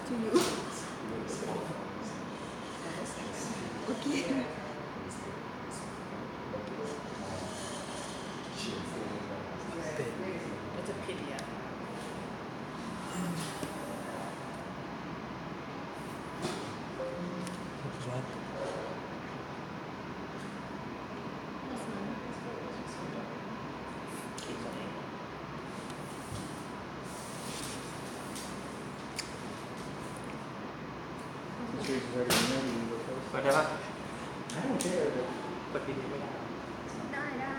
to you. Okay. It's a PDF. Cóได้ปะ I don't care. กด PDF ไม่ได้ ได้ได้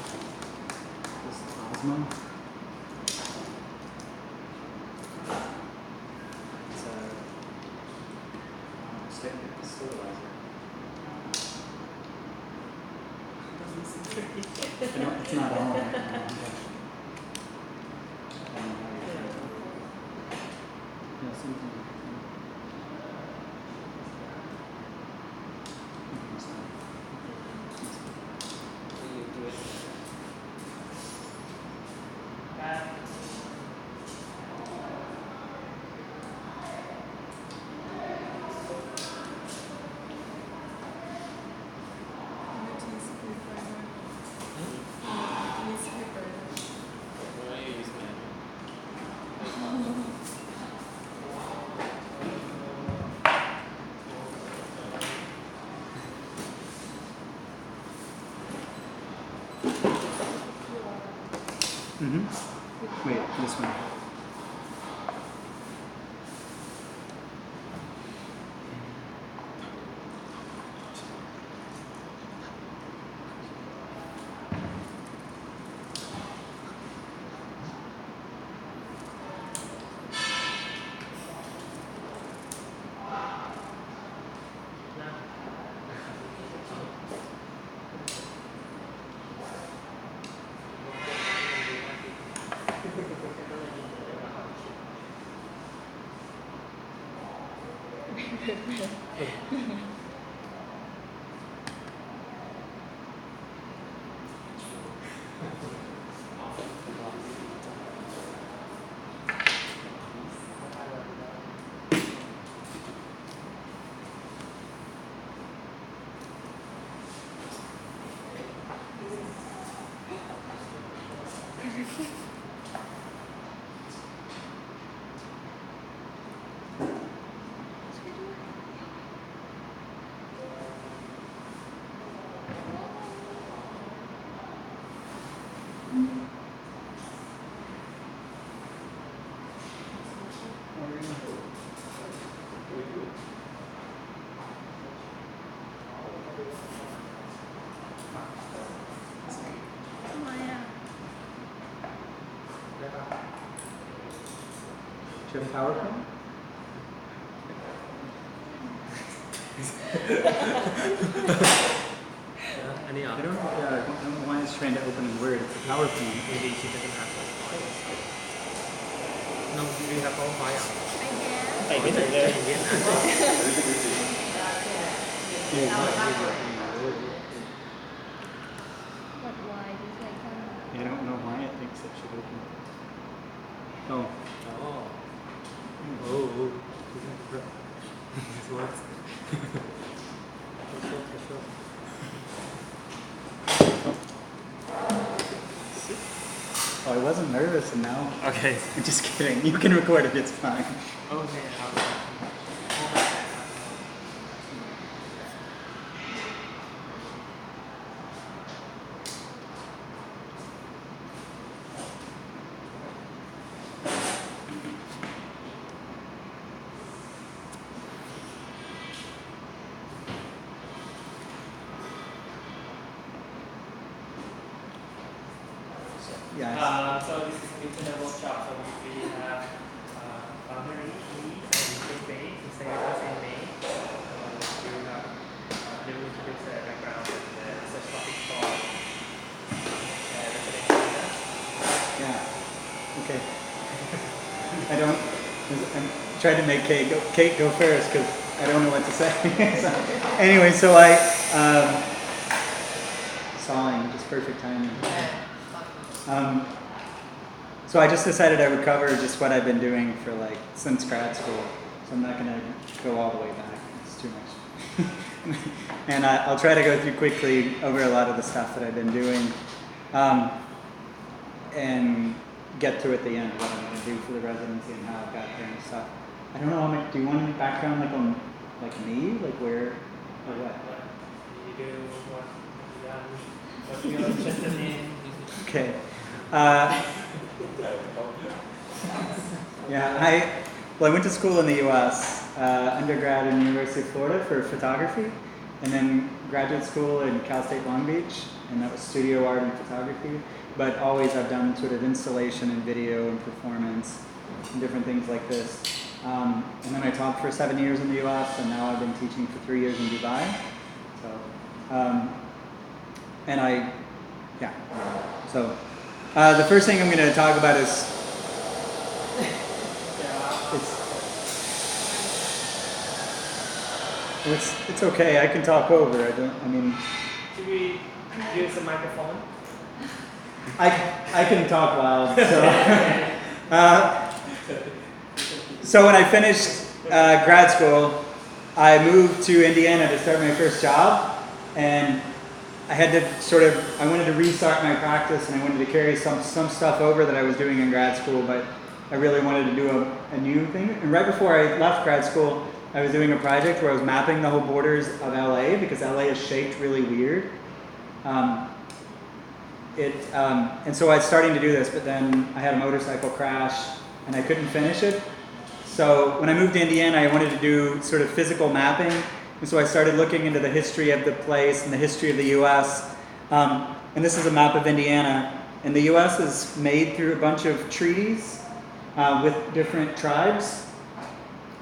This Osmo. It's a stabilizer. It's not on. Yeah, something. Wait, this one. Do you have a PowerPoint?อันนี้เหรอ I don't know why it's trying to open in Word. It's a PowerPoint. Maybe she doesn't have PowerPoint. No, do you have PowerPoint ไอแก ใส่ไม่ถึงเลย ใจเย็นนะ But why this icon? I don't know why it thinks it should open. Oh. อ๋อโอ้โห This works. For sure. Oh, I wasn't nervous and now. Okay. I'm just kidding. You can record it, it's fine. Okay ครับ Yeah. So this is internal workshop. So we have Flounder and Cafe inside the same day. they will introduce the background and the research topic for residential. Yeah. Okay. I don't. I'm trying to make Kate go first because I don't know what to say. So, anyway, so I sawing, just perfect timing. So I just decided I would cover just what I've been doing for like since grad school. So I'm not going to go all the way back. It's too much. And I'll try to go through quickly over a lot of the stuff that I've been doing, and get to at the end what I'm going to do for the residency and how I've got there and stuff. I don't know how much. Do you want any background like on like me, like where or what? What you do, what you're interested in. Okay. Yeah, I went to school in the U.S. Undergrad in the University of Florida for photography, and then graduate school in Cal State Long Beach, and that was studio art and photography. But always I've done sort of installation and video and performance and different things like this. And then I taught for 7 years in the U.S. and now I've been teaching for 3 years in Dubai. So, So the first thing I'm going to talk about is it's okay. I can talk over. Should we use a microphone? I can talk loud. So when I finished grad school, I moved to Indiana to start my first job, and I had to I wanted to restart my practice, and I wanted to carry some stuff over that I was doing in grad school, but I really wanted to do a new thing. And right before I left grad school, I was doing a project where I was mapping the whole borders of LA because LA is shaped really weird. And so I was starting to do this, but then I had a motorcycle crash and I couldn't finish it. So when I moved to Indiana, I wanted to do sort of physical mapping. And so I started looking into the history of the place and the history of the U.S. And this is a map of Indiana. And the U.S. is made through a bunch of treaties with different tribes.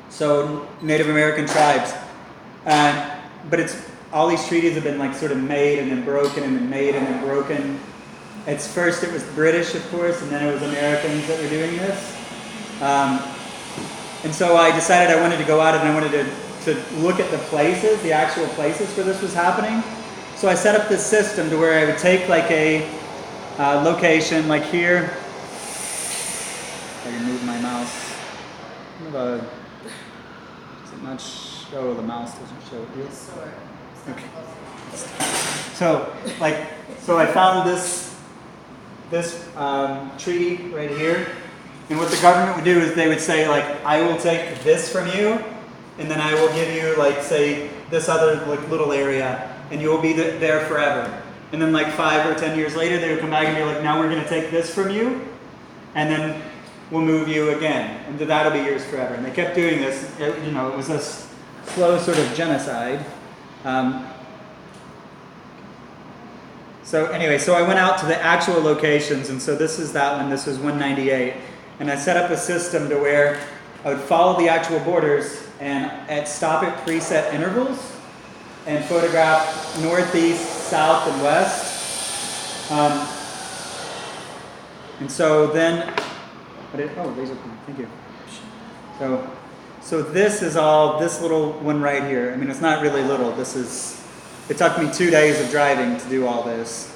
So Native American tribes. But all these treaties have been like sort of made and then broken and then made and then broken. First it was British, of course, and then it was Americans that were doing this. And so I decided I wanted to go out and I wanted to look at the places, the actual places where this was happening. So I set up this system to where I would take like a location, like here. I can move my mouse. Does it not show? The mouse doesn't show it here. Okay. So I found this treaty right here, and what the government would do is they would say like, I will take this from you, and then I will give you like say this other like little area, and you will be there forever. And then like 5 or 10 years later, they would come back and be like, now we're going to take this from you, and then we'll move you again, and that'll be yours forever. And they kept doing this. It was a slow sort of genocide. So anyway, so I went out to the actual locations, and so this is that one. This was 198, and I set up a system to where I would follow the actual borders and stop at preset intervals and photograph northeast, south, and west. And so then, laser point. Thank you. So this is all this little one right here. I mean, it's not really little. It took me 2 days of driving to do all this.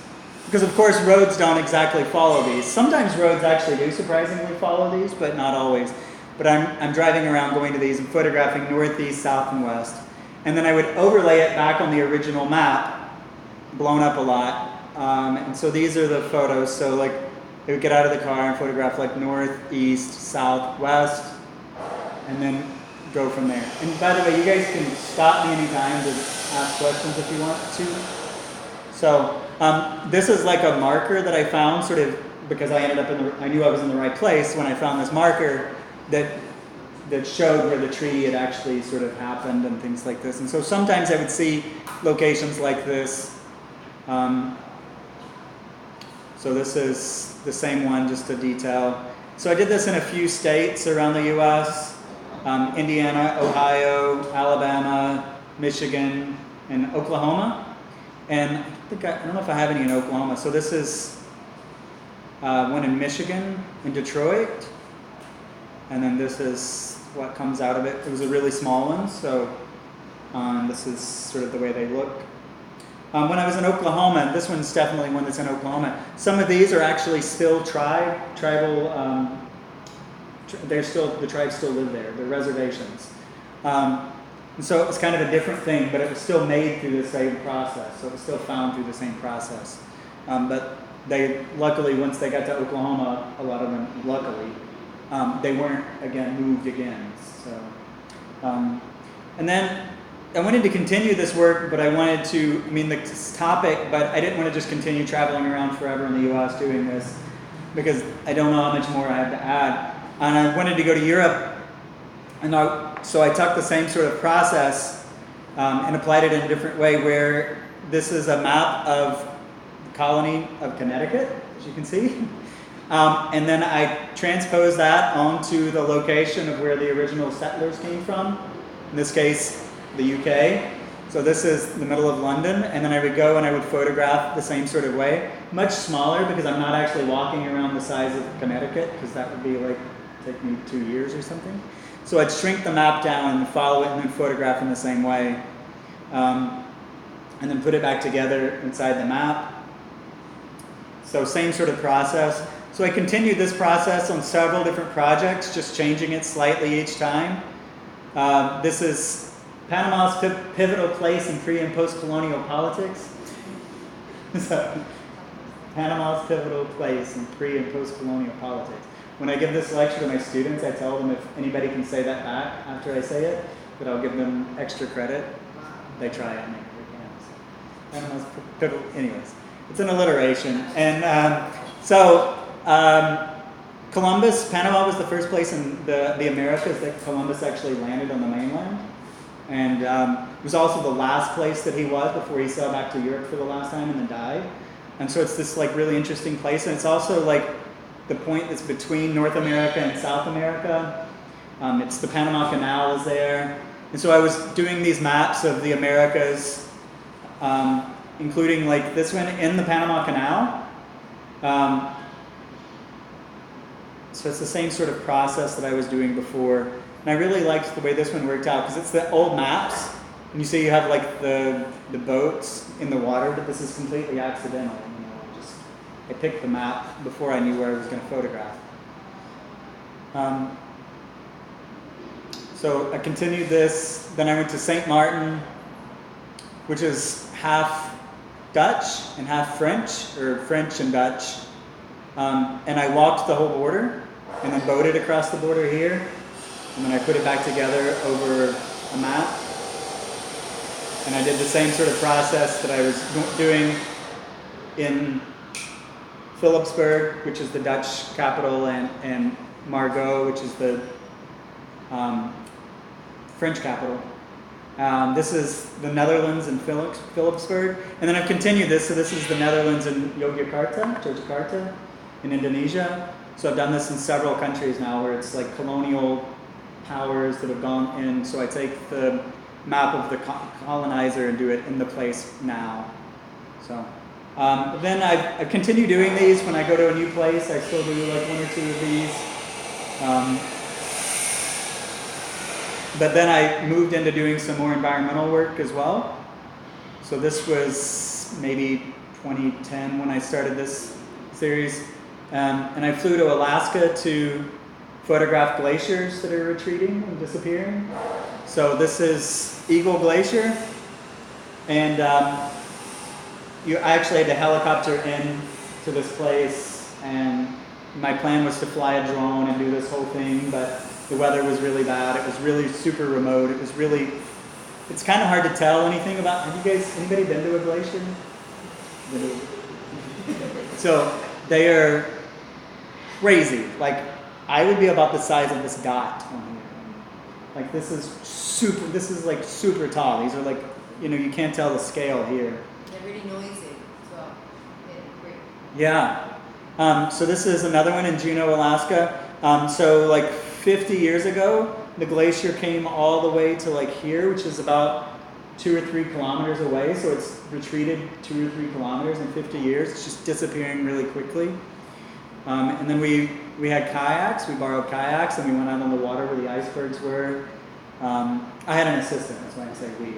Because of course roads don't exactly follow these. Sometimes roads actually do surprisingly follow these, but not always. But I'm driving around going to these and photographing northeast, south, and west. And then I would overlay it back on the original map, blown up a lot. And so these are the photos. So like I would get out of the car and photograph like north, east, south, west, and then go from there. And by the way, you guys can stop me anytime to ask questions if you want to. So this is like a marker that I found sort of because I knew I was in the right place when I found this marker that showed where the treaty had actually sort of happened and things like this. And so sometimes I would see locations like this. So this is the same one, just a detail. So I did this in a few states around the U.S. Indiana, Ohio, Alabama, Michigan, in Oklahoma, and I don't know if I have any in Oklahoma. So this is one in Michigan, in Detroit, and then this is what comes out of it. It was a really small one, so this is sort of the way they look. When I was in Oklahoma, this one's definitely one that's in Oklahoma. Some of these are actually still tribal. The tribes still live there. They're reservations. And so it was kind of a different thing, but it was still made through the same process. So it was still found through the same process. But they luckily, once they got to Oklahoma, a lot of them, luckily, they weren't moved again. So, and then I wanted to continue this work, but I wanted to, this topic, but I didn't want to just continue traveling around forever in the U.S. doing this, because I don't know how much more I have to add. And I wanted to go to Europe, and so I took the same sort of process and applied it in a different way, where this is a map of the colony of Connecticut, as you can see. And then I transposed that onto the location of where the original settlers came from, in this case, the UK. So this is the middle of London, and then I would go and I would photograph the same sort of way. Much smaller, because I'm not actually walking around the size of Connecticut, because that would be take me 2 years or something. So I'd shrink the map down and follow it and then photograph in the same way. And then put it back together inside the map. So same sort of process. So I continued this process on several different projects, just changing it slightly each time. This is Panama's pivotal place in pre- and post-colonial politics. So, Panama's pivotal place in pre- and post-colonial politics. When I give this lecture to my students, I tell them if anybody can say that back after I say it, that I'll give them extra credit. They try it and they can't. Panama's pivotal, anyways. It's an alliteration. And Columbus, Panama was the first place in the Americas that Columbus actually landed on the mainland. And it was also the last place that he was before he sailed back to Europe for the last time and then died. And so it's this really interesting place. And it's also the point that's between North America and South America. It's the Panama Canal is there. And so I was doing these maps of the Americas, including this one in the Panama Canal. So it's the same sort of process that I was doing before. And I really liked the way this one worked out, because it's the old maps. And you see you have the boats in the water, but this is completely accidental. I picked the map before I knew where I was going to photograph. So I continued this. Then I went to St. Martin, which is half Dutch and half French, or French and Dutch. And I walked the whole border, and then boated across the border here. And then I put it back together over a map. And I did the same sort of process that I was doing in Philipsburg, which is the Dutch capital, and Margaux, which is the French capital. This is the Netherlands in Philipsburg. And then I've continued this, so this is the Netherlands in Yogyakarta in Indonesia. So I've done this in several countries now, where it's colonial powers that have gone in. So I take the map of the colonizer and do it in the place now. So then I continue doing these when I go to a new place. I still do 1 or 2 of these. But then I moved into doing some more environmental work as well. So this was maybe 2010 when I started this series. And I flew to Alaska to photograph glaciers that are retreating and disappearing. So this is Eagle Glacier. And I actually had to helicopter in to this place. And my plan was to fly a drone and do this whole thing, but the weather was really bad. It was really super remote. It's kind of hard to tell anything about. Anybody been to a glacier? So they are crazy. I would be about the size of this dot on here. This is super tall. These are you can't tell the scale here. They're really noisy as well. Great. Yeah. So this is another one in Juneau, Alaska. So 50 years ago, the glacier came all the way to here, which is about 2 or 3 kilometers away, so it's retreated 2 or 3 kilometers in 50 years. It's just disappearing really quickly. And then we had kayaks. We borrowed kayaks, and we went out on the water where the icebergs were. I had an assistant, that's why I say we.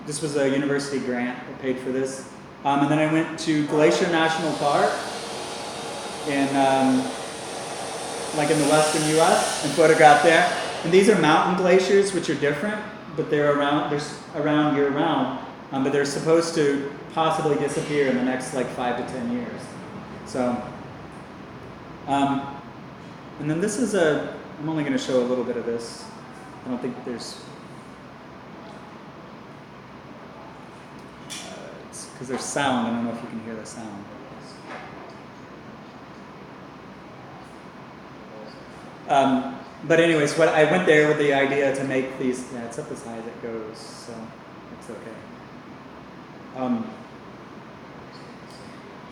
This was a university grant that paid for this. And then I went to Glacier National Park in the western U.S. and photographed there. And these are mountain glaciers, which are different, but they're around year round. But they're supposed to possibly disappear in the next like 5 to 10 years. So, and then this is I'm only going to show a little bit of this. I don't think there's, it's because there's sound. I don't know if you can hear the sound. But anyways, I went there with the idea to make these, yeah, it's up as high as it goes, so it's okay.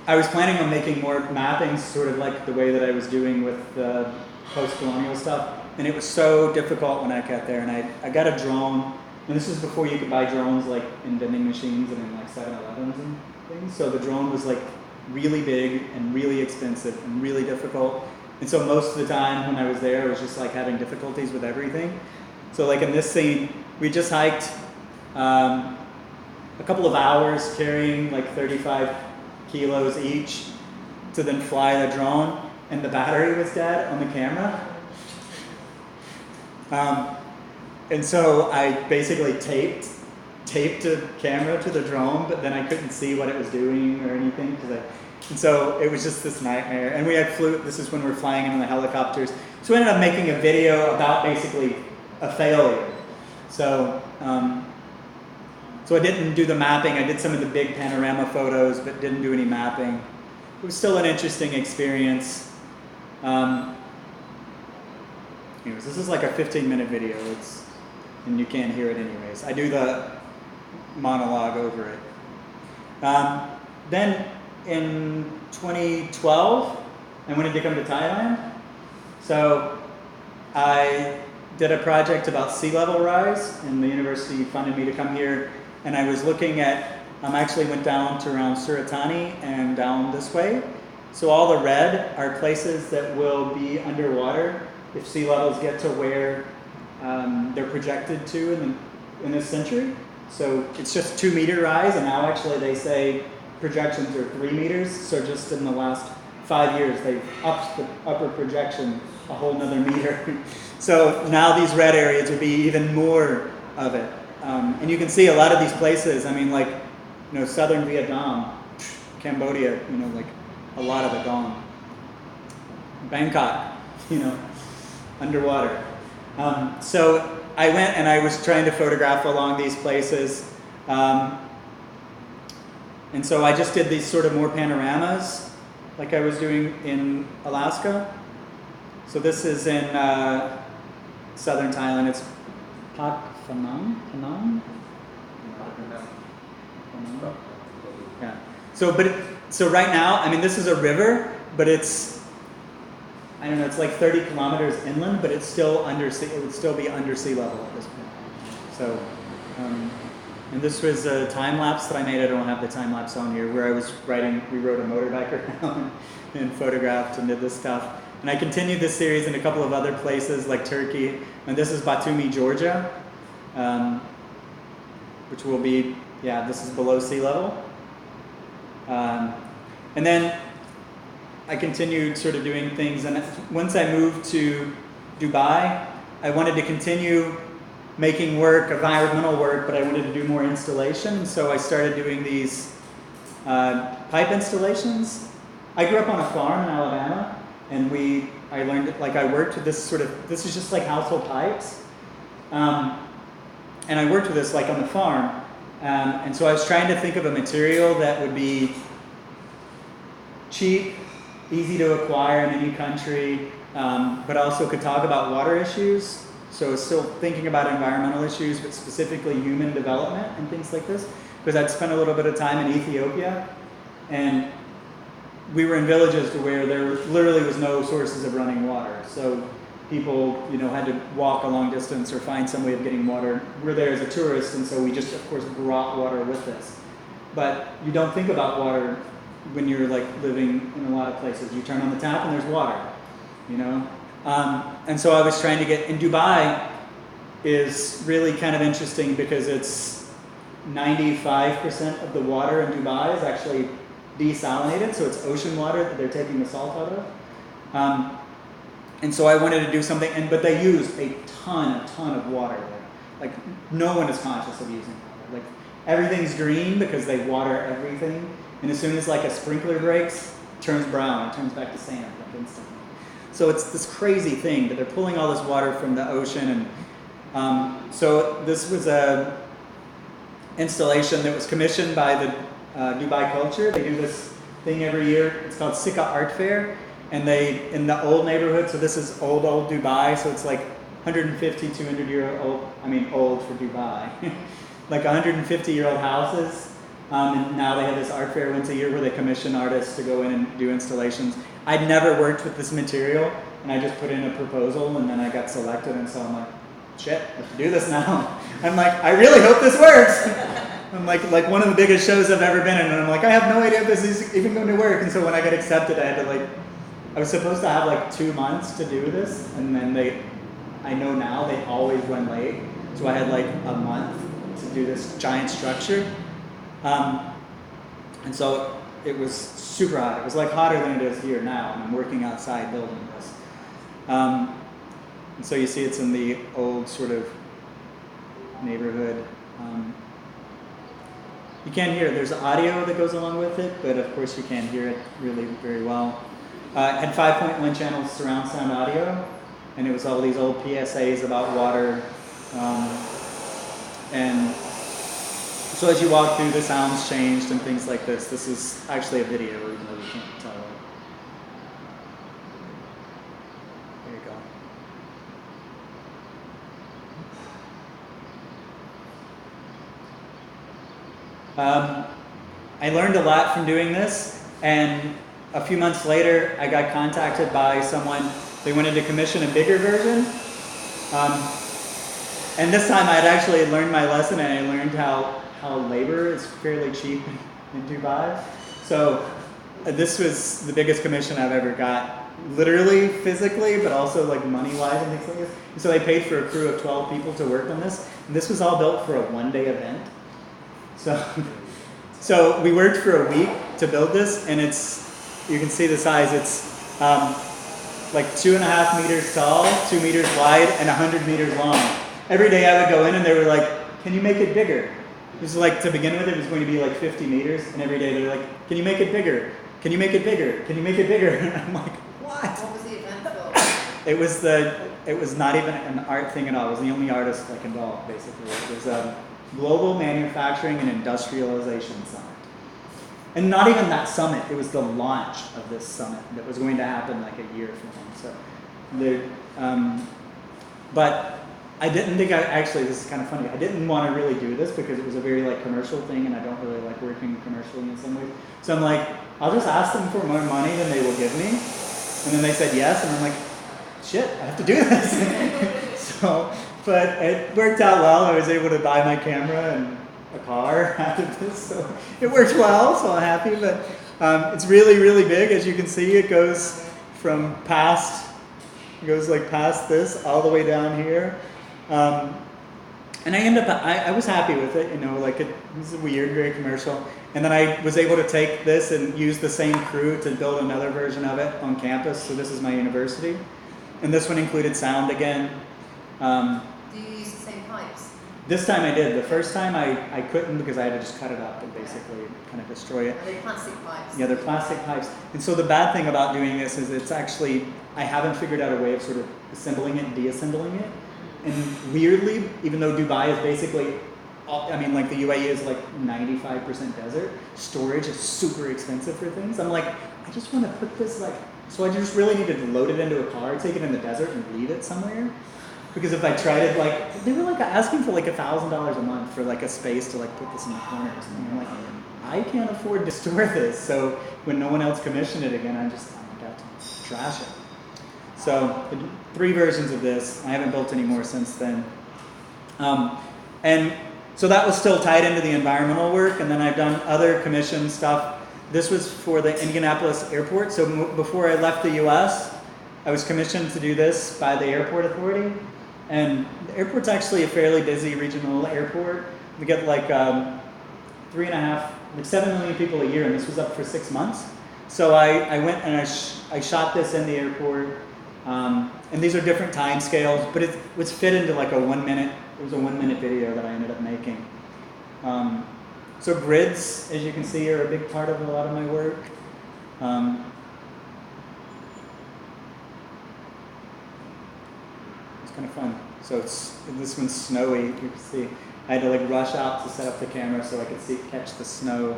I was planning on making more mappings, sort of like the way that I was doing with the post-colonial stuff, and it was so difficult when I got there, and I got a drone, and this was before you could buy drones like in vending machines and in like 7-Elevens and things, so the drone was like really big and really expensive and really difficult. And so most of the time when I was there, I was just like having difficulties with everything. So like in this scene, we just hiked a couple of hours carrying like 35 kilos each to then fly the drone, and the battery was dead on the camera. And so I basically taped the camera to the drone, but then I couldn't see what it was doing or anything and so it was just this nightmare. And we had this is when we were flying in the helicopters. So we ended up making a video about basically a failure. So, so I didn't do the mapping. I did some of the big panorama photos, but didn't do any mapping. It was still an interesting experience. Anyways, this is like a 15-minute video. And you can't hear it anyways. I do the monologue over it. Then in 2012, I wanted to come to Thailand. So I did a project about sea level rise, and the university funded me to come here. And I was looking at, actually went down to around Suratani and down this way. So all the red are places that will be underwater if sea levels get to where they're projected to in this century. So it's just 2 meter rise, and now actually they say projections are 3 meters. So just in the last 5 years, they've upped the upper projection a whole nother meter. So now these red areas would be even more of it. And you can see a lot of these places, I mean, like, southern Vietnam, Cambodia, like a lot of it gone. Bangkok, underwater. So I went and I was trying to photograph along these places. And so I just did these sort of more panoramas, like I was doing in Alaska. So this is in southern Thailand. It's Pat Phanang? Yeah. So right now, I mean, this is a river, but it's, I don't know, it's like 30 kilometers inland, but it's still under sea. It would still be under sea level at this point. So, and this was a time lapse that I made. I don't have the time lapse on here, where I was we rode a motorbike around and photographed and did this stuff. And I continued this series in a couple of other places like Turkey. And this is Batumi, Georgia, which will be, this is below sea level. And then I continued sort of doing things. And once I moved to Dubai, I wanted to continue making work, environmental work, but I wanted to do more installation. So I started doing these pipe installations. I grew up on a farm in Alabama, and I learned it, like I worked with this is just like household pipes. And I worked with this like on the farm. And so I was trying to think of a material that would be cheap, easy to acquire in any country, but also could talk about water issues. So still thinking about environmental issues, but specifically human development and things like this. Because I'd spent a little bit of time in Ethiopia, and we were in villages where there literally was no sources of running water. So people, you know, had to walk a long distance or find some way of getting water. We're there as a tourist, and so we just, of course, brought water with us. But you don't think about water when you're like living in a lot of places. You turn on the tap and there's water, you know? And so I was trying to get, in Dubai is really kind of interesting because it's 95% of the water in Dubai is actually desalinated, so it's ocean water that they're taking the salt out of. And so I wanted to do something, but they use a ton of water there. Like, no one is conscious of using water. Like, everything's green because they water everything, and as soon as like a sprinkler breaks, it turns brown, it turns back to sand like instantly. So it's this crazy thing, but they're pulling all this water from the ocean, and so this was a installation that was commissioned by the Dubai Culture. They do this thing every year. It's called Sikka Art Fair, and they, in the old neighborhood, so this is old Dubai, so it's like 150, 200-year-old, I mean old for Dubai, like 150-year-old houses. And now they have this art fair once a year where they commission artists to go in and do installations. I'd never worked with this material, and I just put in a proposal, and then I got selected, and so I'm like, shit, I have to do this now. I'm like, I really hope this works. I'm like one of the biggest shows I've ever been in, and I'm like, I have no idea if this is even going to work. And so when I got accepted, I had to I was supposed to have like 2 months to do this, and then I know now they always run late, so I had like a month to do this giant structure. And so it was super hot. It was like hotter than it is here now, and I'm working outside building this. And so you see it's in the old sort of neighborhood. You can't hear it. There's audio that goes along with it, but of course you can't hear it really very well. It had 5.1 channels surround sound audio, and it was all these old PSAs about water. And so as you walk through, the sounds changed and things like this. This is actually a video, even though you can't tell it. There you go. I learned a lot from doing this, and a few months later, I got contacted by someone. They wanted to commission a bigger version. And this time I had actually learned my lesson, and I learned how labor is fairly cheap in Dubai. So this was the biggest commission I've ever got, literally, physically, but also like money-wise and things like this. And so they paid for a crew of 12 people to work on this. And this was all built for a one-day event. So we worked for a week to build this, and you can see the size. It's like 2.5 meters tall, 2 meters wide, and 100 meters long. Every day I would go in and they were like, can you make it bigger? It was like, to begin with, it was going to be like 50 meters, and every day they were like, can you make it bigger? Can you make it bigger? Can you make it bigger? And I'm like, what? What was the event for? It was not even an art thing at all. It was the only artist like involved, basically. It was a Global Manufacturing and Industrialization Summit. And not even that summit, it was the launch of this summit that was going to happen like a year from now. So, but I didn't think actually, this is kind of funny, I didn't want to really do this because it was a very like commercial thing, and I don't really like working commercially in some ways. So I'm like, I'll just ask them for more money than they will give me. And then they said yes, and I'm like, shit, I have to do this. But it worked out well. I was able to buy my camera and a car out of this, so it worked well, so I'm happy. But it's really, really big. As you can see, it goes from past this all the way down here. And I was happy with it, it was weird, very commercial. And then I was able to take this and use the same crew to build another version of it on campus. So this is my university. And this one included sound again. Do you use the same pipes? This time I did. The first time I couldn't because I had to just cut it up and basically kind of destroy it. Are they plastic pipes? Yeah, they're plastic pipes. And so the bad thing about doing this is it's actually, I haven't figured out a way of sort of assembling it and deassembling it. And weirdly, even though Dubai is basically, like the UAE is like 95% desert, storage is super expensive for things. I'm like, I just want to put this so I just really needed to load it into a car, take it in the desert and leave it somewhere. Because if I tried it, they were asking for $1,000 a month for a space to put this in the corner or something. I'm like, I can't afford to store this. So when no one else commissioned it again, I have to trash it. So 3 versions of this. I haven't built any more since then. And so that was still tied into the environmental work, and then I've done other commission stuff. This was for the Indianapolis airport. So before I left the US, I was commissioned to do this by the airport authority. And the airport's actually a fairly busy regional airport. We get like 7 million people a year, and this was up for 6 months. So I went and I shot this in the airport. And these are different time scales, but it was fit into like a 1 minute, it was a 1 minute video that I ended up making. So grids, as you can see, are a big part of a lot of my work. It's kind of fun. So this one's snowy, you can see. I had to like rush out to set up the camera so I could catch the snow.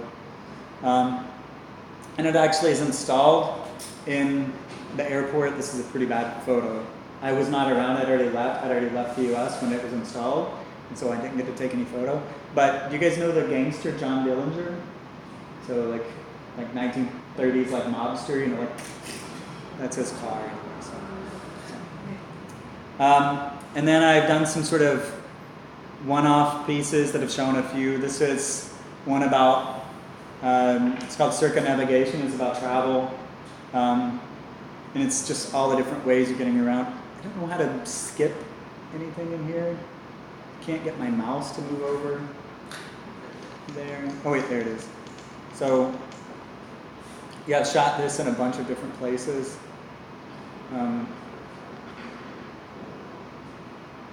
And it actually is installed in the airport. This is a pretty bad photo. I was not around, I'd already left the US when it was installed, and so I didn't get to take any photo. But do you guys know the gangster John Dillinger? So like 1930s like mobster, you know, like that's his car. And then I've done some sort of one-off pieces that have shown a few. This is one about, it's called Circumnavigation, it's about travel. And it's just all the different ways of getting around. I don't know how to skip anything in here. Can't get my mouse to move over there. Oh wait, there it is. So, yeah, I shot this in a bunch of different places.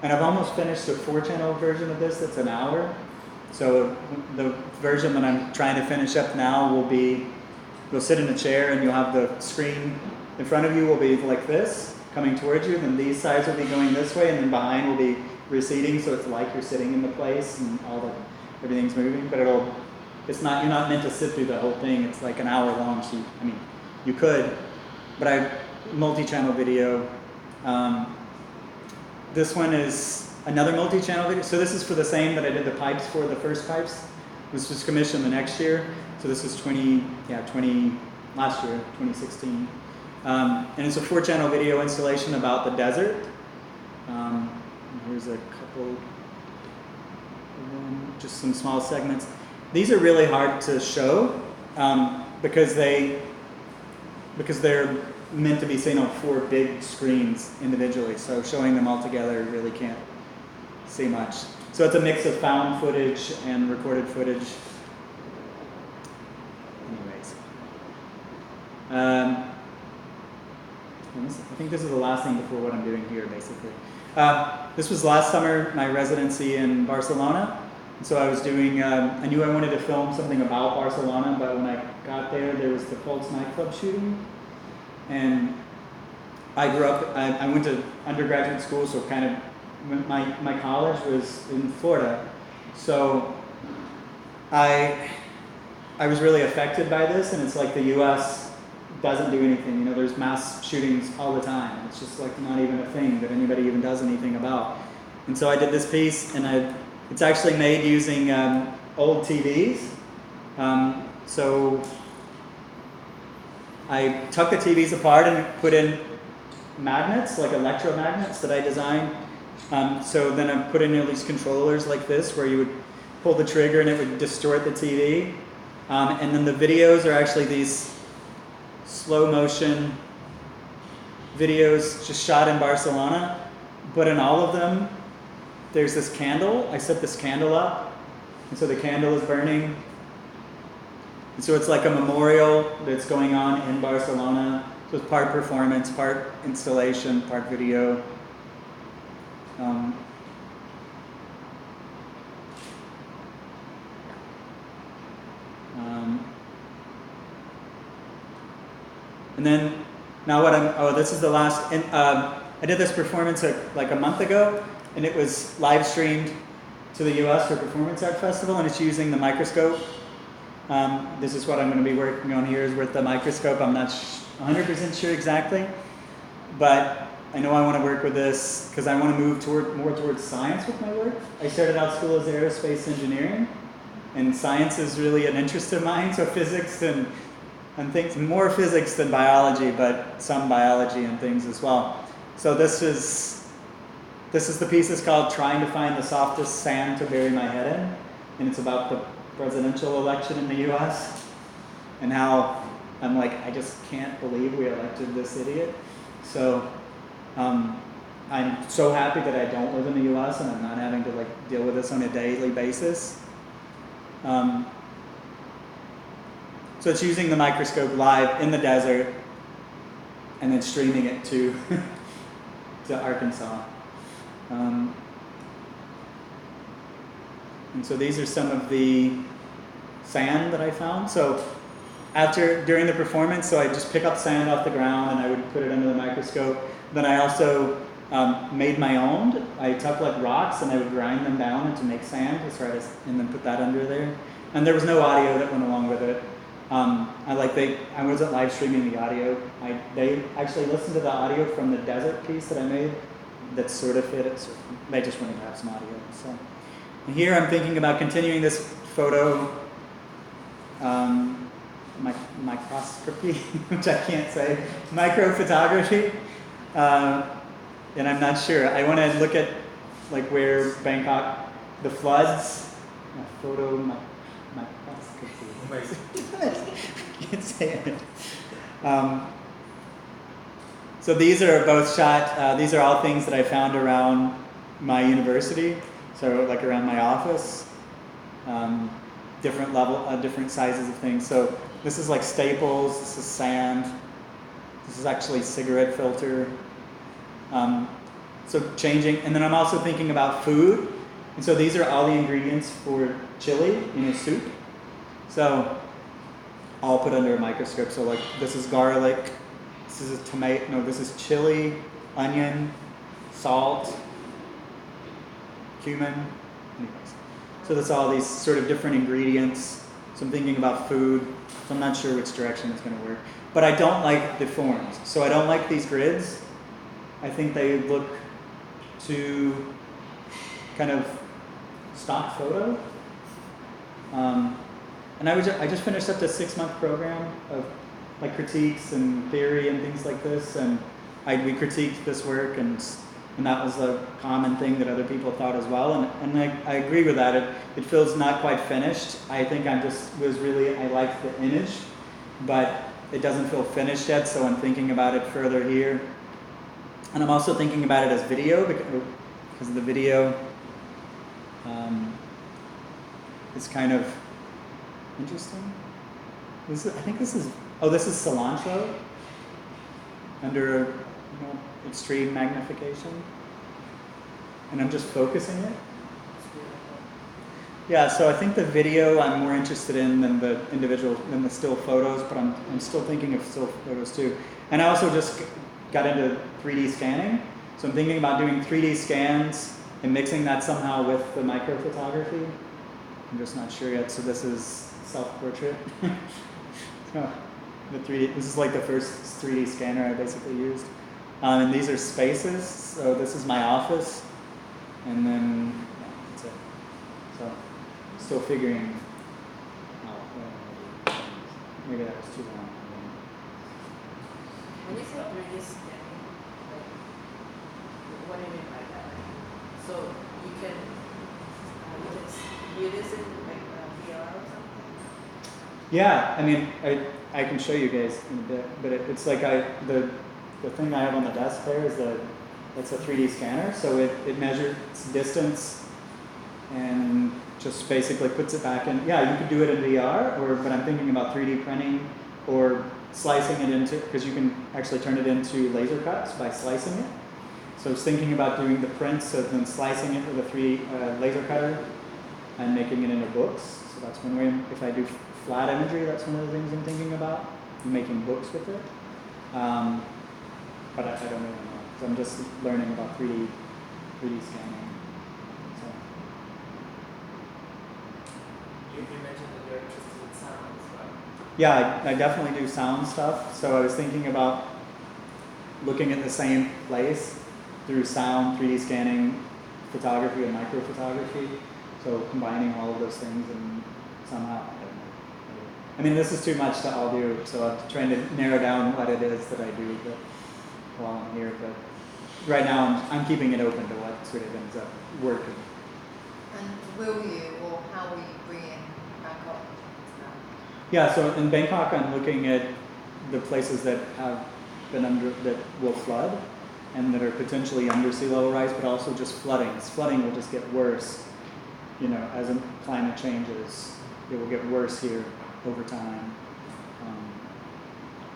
And I've almost finished a 4-channel version of this that's an hour. So the version that I'm trying to finish up now will be, you'll sit in a chair and you'll have the screen in front of you will be like this, coming towards you, and then these sides will be going this way, and then behind will be receding, so it's like you're sitting in the place and everything's moving, but it's not, you're not meant to sit through the whole thing. It's like an hour long, so you could, but multi-channel video. This one is another multi-channel video. So this is for the same that I did the pipes for, the first pipes. This was commissioned the next year. So this is last year, 2016. And it's a 4-channel video installation about the desert. Here's a couple, just some small segments. These are really hard to show because they're meant to be seen on 4 big screens individually. So showing them all together, you really can't see much. So it's a mix of found footage and recorded footage. Anyways. I think this is the last thing before what I'm doing here, basically. This was last summer, my residency in Barcelona. So I was doing, I knew I wanted to film something about Barcelona, but when I got there was the Pulse nightclub shooting. And I grew up, I went to undergraduate school, so kind of, my college was in Florida. So I was really affected by this, and it's like the US doesn't do anything. You know, there's mass shootings all the time. It's just like not even a thing that anybody even does anything about. And so I did this piece, and it's actually made using old TVs. So I took the TVs apart and put in magnets, like electromagnets that I designed. So then I put in all these controllers like this, where you would pull the trigger and it would distort the TV. And then the videos are actually these slow motion videos just shot in Barcelona, but in all of them there's this candle. I set this candle up, and so the candle is burning, and so it's like a memorial that's going on in Barcelona. So it's part performance, part installation, part video. And then, now this is the last, and I did this performance like a month ago, and it was live streamed to the US for Performance Art Festival, and it's using the microscope. This is what I'm going to be working on here, is with the microscope. I'm not 100% sure exactly, but I know I want to work with this because I want to move more towards science with my work. I started out school as aerospace engineering, and science is really an interest of mine, so physics and and things, more physics than biology, but some biology and things as well. So this is the piece is called Trying to Find the Softest Sand to Bury My Head In, and it's about the presidential election in the US and how I'm like, I just can't believe we elected this idiot. So I'm so happy that I don't live in the US and I'm not having to like deal with this on a daily basis. So it's using the microscope live in the desert and then streaming it to to Arkansas. And so these are some of the sand that I found. So during the performance, so I just pick up sand off the ground and I would put it under the microscope. Then I also made my own. I took like rocks and I would grind them down to make sand, and then put that under there. And there was no audio that went along with it. I wasn't live streaming the audio. They actually listened to the audio from the desert piece that I made that sort of fit it. So they just wanted to have some audio. So and here I'm thinking about continuing this photo microscopy, which I can't say, microphotography. And I'm not sure. I want to look at like where Bangkok, the floods, photo microscopy. Can't say it. So these are both shot. These are all things that I found around my university. So like around my office, different sizes of things. So this is like staples. This is sand. This is actually cigarette filter. So changing, and then I'm also thinking about food. And so these are all the ingredients for chili in a soup. So all put under a microscope. So like this is garlic, this is a tomato, no, this is chili, onion, salt, cumin. Anyways. So that's all these sort of different ingredients. So I'm thinking about food. So I'm not sure which direction it's going to work. But I don't like the forms. So I don't like these grids. I think they look too kind of stock photo. And I just finished up this 6-month program of like critiques and theory and things like this, and we critiqued this work, and that was a common thing that other people thought as well, and I agree with that. It feels not quite finished. I think I like the image, but it doesn't feel finished yet, so I'm thinking about it further here. And I'm also thinking about it as video because the video is kind of interesting. I think this is cilantro under extreme magnification, and I'm just focusing it. Yeah, so I think the video I'm more interested in than the still photos, but I'm still thinking of still photos too. And I also just got into 3D scanning, so I'm thinking about doing 3D scans and mixing that somehow with the microphotography. I'm just not sure yet. So this is self-portrait. So this is like the first 3D scanner I basically used. And these are spaces. So this is my office, and then that's it. So still figuring out. Maybe that was too long. When you say 3D scanning, what do you mean by that? So you can view this in like VR or something? Yeah, I mean, I can show you guys in a bit, but it's like the thing I have on the desk there it's a 3D scanner, so it measures distance and just basically puts it back in. Yeah, you could do it in VR, but I'm thinking about 3D printing or slicing it into, because you can actually turn it into laser cuts by slicing it. So I was thinking about doing the prints and then slicing it with a 3D laser cutter and making it into books. So that's one way. If I do flat imagery, that's one of the things I'm thinking about, making books with it. But I don't really know, because I'm just learning about 3D scanning. So. You mentioned that you're interested in sounds, right? Yeah, I definitely do sound stuff. So I was thinking about looking at the same place through sound, 3D scanning, photography, and microphotography. So combining all of those things and somehow, I don't know. I mean, this is too much to all do, so I'm trying to narrow down what it is that I do but, while I'm here. But right now, I'm keeping it open to what sort of ends up working. And will you, or how will you bring in Bangkok? Yeah, so in Bangkok, I'm looking at the places that have been that will flood and that are potentially under sea level rise, but also just flooding. Flooding will just get worse, you know, as the climate changes. It will get worse here over time.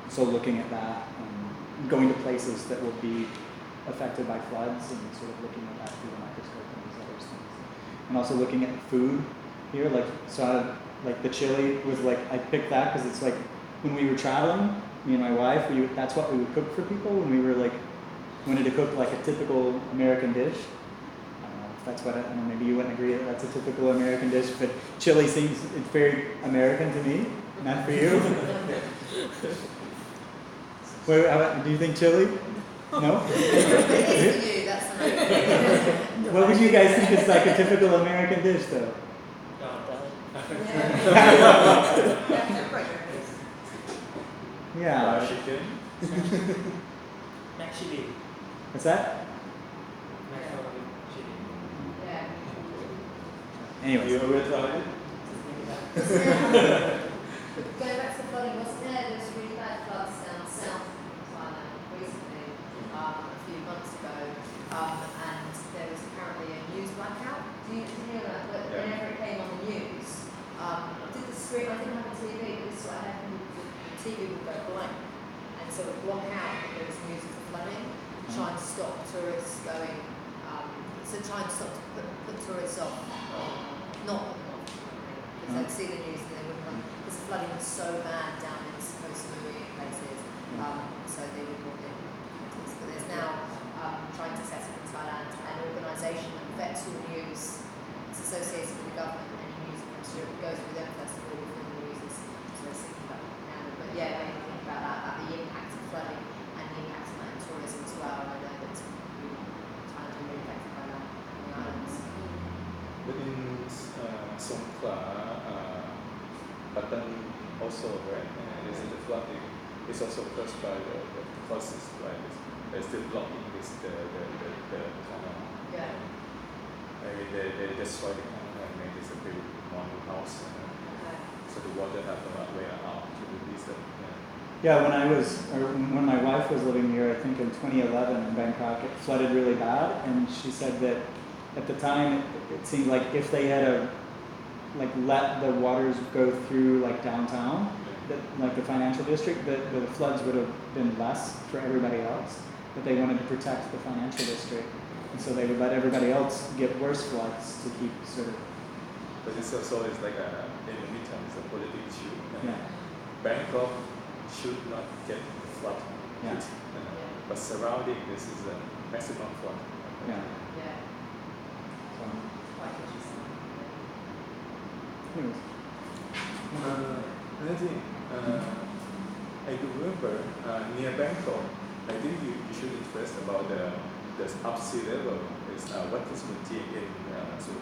So looking at that, going to places that will be affected by floods and sort of looking at that through the microscope and these other things. And also looking at food here, like the chili was like, I picked that because it's like when we were traveling, me and my wife, that's what we would cook for people when we were like, wanted to cook like a typical American dish. I don't know if that's what, I don't know, maybe you wouldn't agree that that's a typical American dish, but chili seems, it's very American to me, not for you. Wait, do you think chili? No? It is for you, that's amazing. What would you guys think is like a typical American dish though? Yeah. Fried chicken. Mac chili. What's that? Macaroni chili. Yeah. Anyways. You ever tried it? Going back to the flooding, wasn't there really bad floods down south of Thailand recently, a few months ago, and there was apparently a news blackout. Do you hear that? But Yeah. whenever it came on the news, did the screen, I didn't have a TV, but this is what happened, the TV would go blank, and so it would block out that there was news of the flooding, trying to stop tourists going, trying to stop put tourists off, not because they'd see the news and they wouldn't run, because the flooding was so bad down in Koh Samui places, so they would walk in. But there's now trying to set up in Thailand an organisation that vets all news. It's associated with the government, and any news that comes through it goes through them first of all before the news is sort of thinking about now. But yeah, when you think about that, about the impact of flooding and the impact of that in tourism as well, I know that Thailand is really affected by that on the islands. But in Songkhla, Batam also, right? Is it the flooding? It's also caused by the causes, right? They're still blocking the canal. Yeah. Maybe they destroy the canal and make this a big one house. So the water have a way out to release it. Yeah, when my wife was living here, I think in 2011 in Bangkok, it flooded really bad, and she said that at the time it seemed like if they had let the waters go through like downtown, that, like the financial district, the floods would have been less for everybody else, but they wanted to protect the financial district, and so they would let everybody else get worse floods to keep sort of. But it's also is like in the meantime, it's a political issue. Yeah. Bangkok should not get flood Yeah. hit, but surrounding this is a maximum flood. Yeah. Yeah. So, Quite interesting. anyways. Another thing, I remember near Bangkok, I think you should interest about the up sea level is Wat Kusmuti in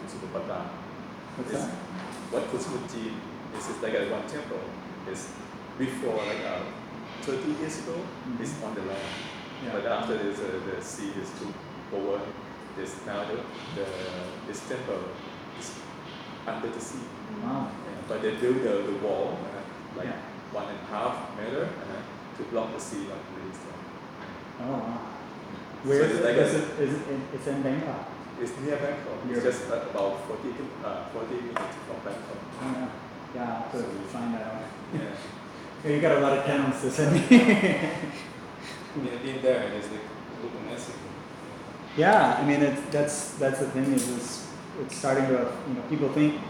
Supapatam. What's that? Wat Kusmuti is like a one temple. Is before like 30 years ago, it's on the land. Yeah. But after this, the sea is took over. This now this temple is under the sea. Wow. But they build the wall like Yeah. 1.5 meter to block the sea not to release them. Oh wow. So Where it's is like it? It's in Bangkok. It's near Bangkok. It's just about 40 minutes from Bangkok. Oh, yeah. Yeah, I'll have to find that out. Yeah. Yeah, you got a lot of towns to send me. In there, it's like look amazing. Yeah, I mean that's the thing is it's starting to, you know, people think,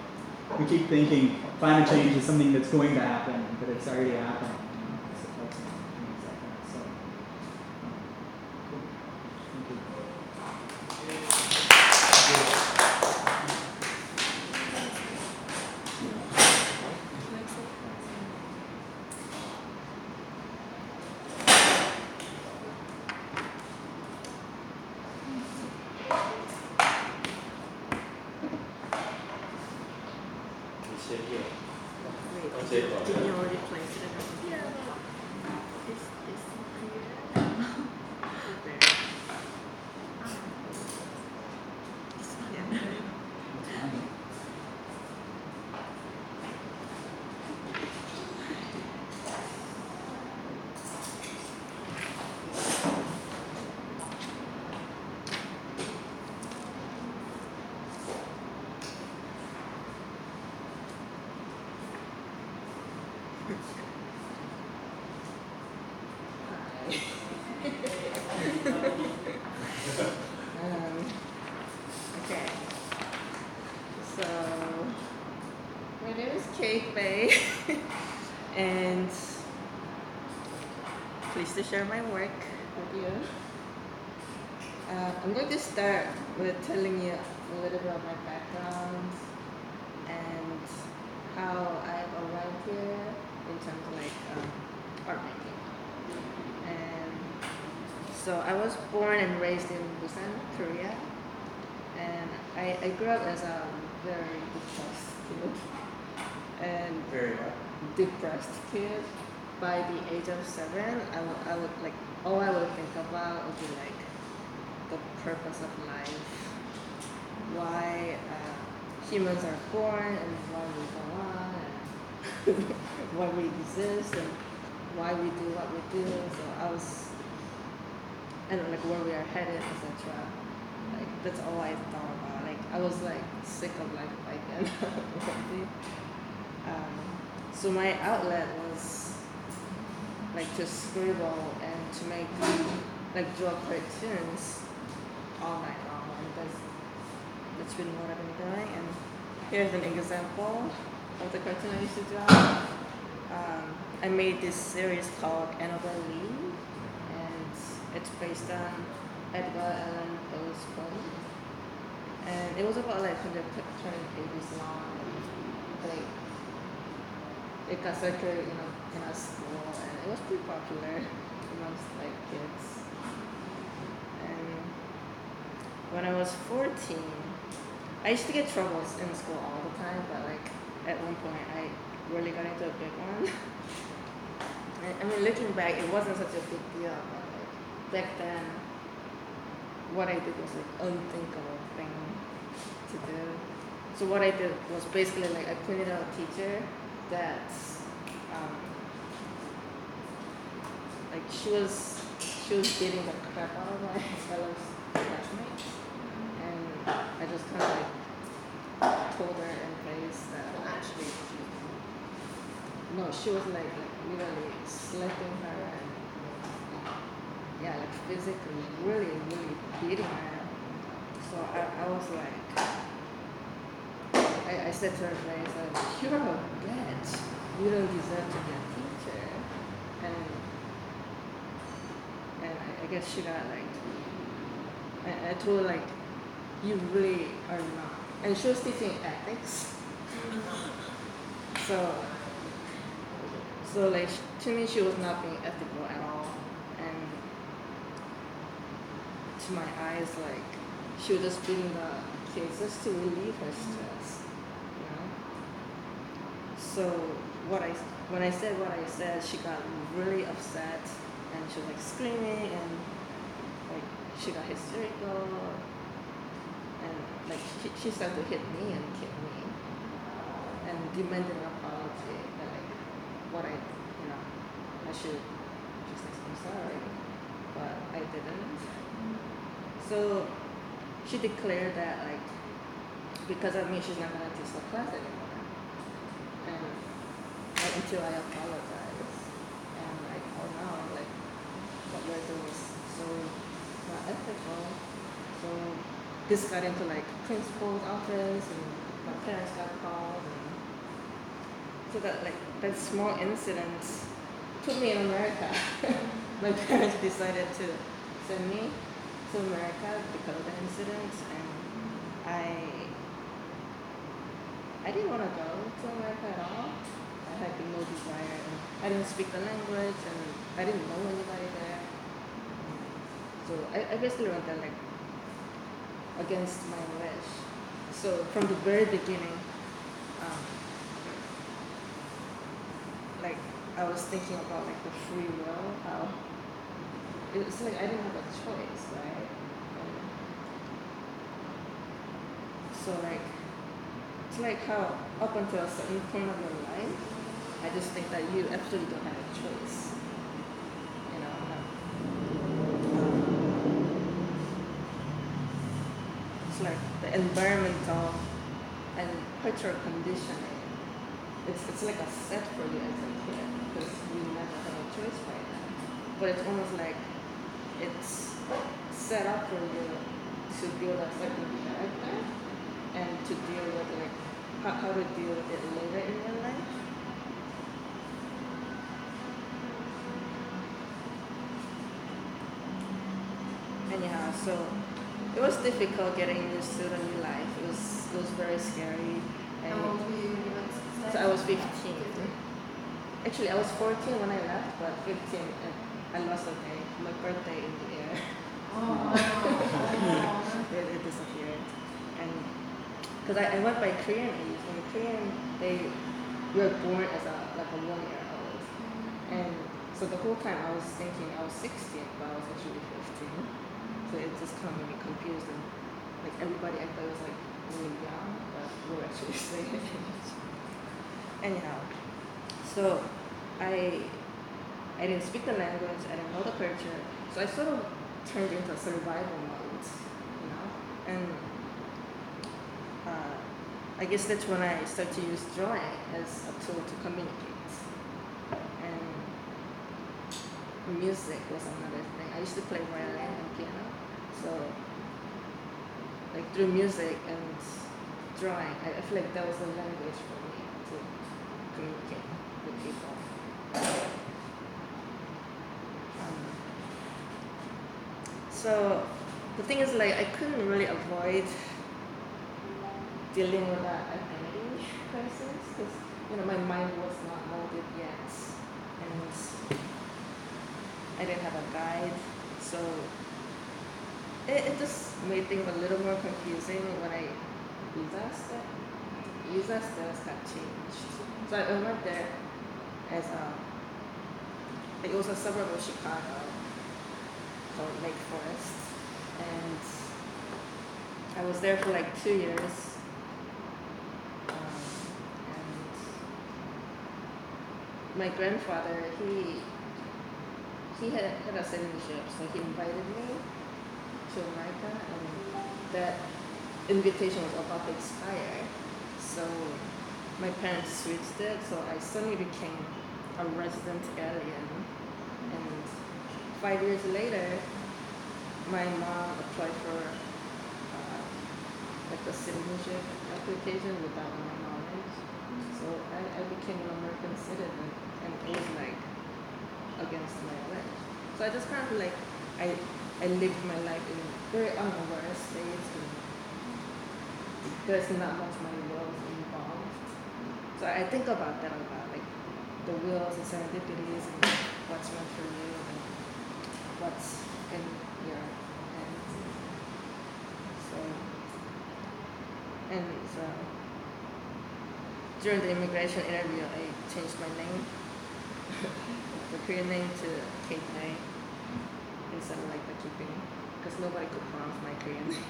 we keep thinking climate change is something that's going to happen, but it's already happening. You know, so that's things like that. So, cool. Thank you. Check and pleased to share my work with you. I'm going to start with telling you a little bit of my background and how I've arrived here in terms of like art making. And so I was born and raised in Busan, Korea, and I grew up as a very depressed kid. And Very well. depressed kid. By the age of 7, I would like all I would think about would be like the purpose of life, why humans are born and why we go on, and why we exist and why we do what we do. So I was, and like where we are headed, etc. Like that's all I thought about. Like I was like sick of life by then. Already. So my outlet was like to scribble and to make like draw cartoons all night long, and that's been what I've been doing. And here's an example of the cartoon I used to draw. I made this series called Annabelle Lee, and it's based on Edgar Allan Poe's poem. And it was about like 120 pages long. Like it got circulated, in our school, and it was pretty popular amongst like kids. And when I was 14, I used to get troubles in school all the time, but like at one point I really got into a big one. I mean, looking back, it wasn't such a big deal, but like back then, what I did was like unthinkable thing to do. So what I did was basically like I pointed out a teacher that like she was beating the crap out of my fellow classmates, and I just kind of like told her in face that Well, actually, no, she was like literally slapping her and yeah, like physically really beating her. So I was like, I said to her face like, you're a bitch. You don't deserve to be a teacher. And I guess she got like, I told her like, you really are not. And she was teaching ethics. So like to me she was not being ethical at all. And to my eyes like she was just beating the kids just to relieve her stress. So when I said what I said, she got really upset and she was like screaming and like she got hysterical and like she started to hit me and kick me and demanded an apology and like what I should just say I'm sorry, but I didn't. So she declared that like because of me she's not gonna teach the class anymore. Until I apologize, and like, oh no, like what we're doing is so not ethical. So this got into like principal's office, and my parents got called, and so that small incident put me in America. My parents decided to send me to America because of the incident, and I didn't want to go to America at all. I had no desire, and I didn't speak the language, and I didn't know anybody there. So I basically went there like against my wish. So from the very beginning, like I was thinking about like the free will, how it's like I didn't have a choice, right? So like it's like how up until a certain point of your life, I just think that you absolutely don't have a choice. It's like the environmental and cultural conditioning. It's like a set for you as a kid because you never have a choice right now. But it's almost like it's set up for you to build a certain character and to deal with like how to deal with it later in your life. anyhow, so it was difficult getting used to the new life. It was very scary. How And old were you when you went to the States? so I was 15. Actually, I was 14 when I left, but 15, and I lost a day. My birthday in the air. Oh, It disappeared. And because I went by Korean age, and Korean, they were born as like a 1-year-old. And so the whole time I was thinking I was 16, but I was actually 15. So it just kind of made me confused. And like everybody I thought was like really young, but we were actually the same age. Anyhow, so I didn't speak the language, I didn't know the culture, so I sort of turned into survival mode, you know? And I guess that's when I started to use drawing as a tool to communicate. And music was another thing. I used to play violin and piano, so like through music and drawing, I feel like that was a language for me to communicate with people. So the thing is, like, I couldn't really avoid dealing with that identity crisis because my mind was not molded yet, and I didn't have a guide, so it just made things a little more confusing when visa status got changed. So I went there as it was a suburb of Chicago called Lake Forest, and I was there for like 2 years. And my grandfather, he had a citizenship, so he invited me to America, and that invitation was about to expire. So my parents switched it, so I suddenly became a resident alien. And 5 years later, my mom applied for like the citizenship application without my knowledge. So I became an American citizen, and it was like against my will. So I just kind of like I lived my life in very unaware states, and there's not much my will involved. So I think about that a lot, like the wills and serendipities and what's meant for you and what's in your hands. So during the immigration interview, I changed my name, the Korean name, to Kate May instead of like the keeping, because nobody could pronounce my Korean name.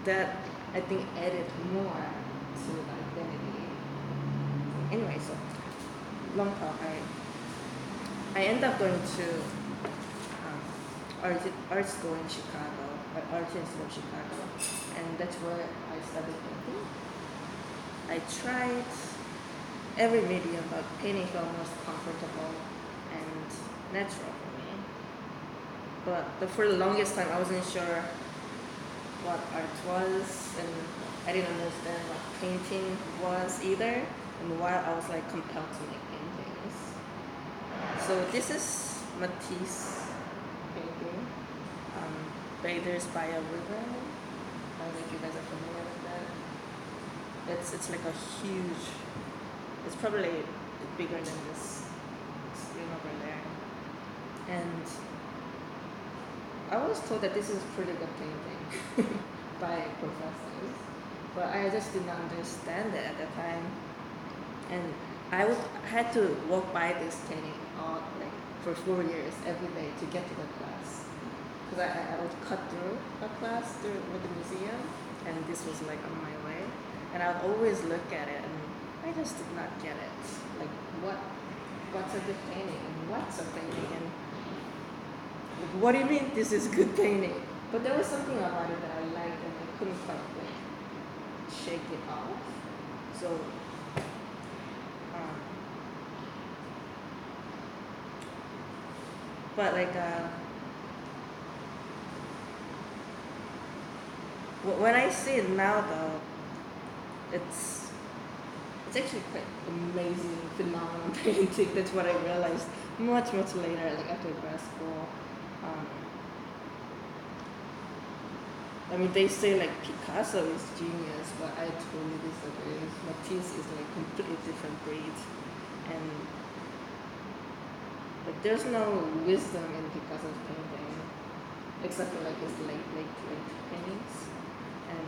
That I think added more to the identity. Anyway, so long talk. I ended up going to art school in Chicago, art institute of Chicago, and that's where I studied painting. I tried every medium, but painting felt most comfortable and natural for me. But for the longest time, I wasn't sure what art was, and I didn't understand what painting was either, and why I was like compelled to make paintings. So this is Matisse painting, Bathers by a River. I don't know if you guys are familiar with that. It's like a huge, it's probably bigger than this screen over there. And I was told that this is pretty good painting by professors, but I just did not understand it at the time. And I had to walk by this painting all, like for 4 years every day to get to the class, because I would cut through a class with the museum, and this was like on my way, and I would always look at it, and I just did not get it. Like what's a good painting, and what's a painting, and like, what do you mean this is good painting? But there was something about it that I liked, and I couldn't quite like shake it off. So but like when I see it now though, it's actually quite amazing, phenomenal painting. That's what I realized much later, like after grad school. Um, I mean, they say like Picasso is genius, but I totally disagree. Matisse is like completely different breed, and like there's no wisdom in Picasso's painting, except for like his late paintings, and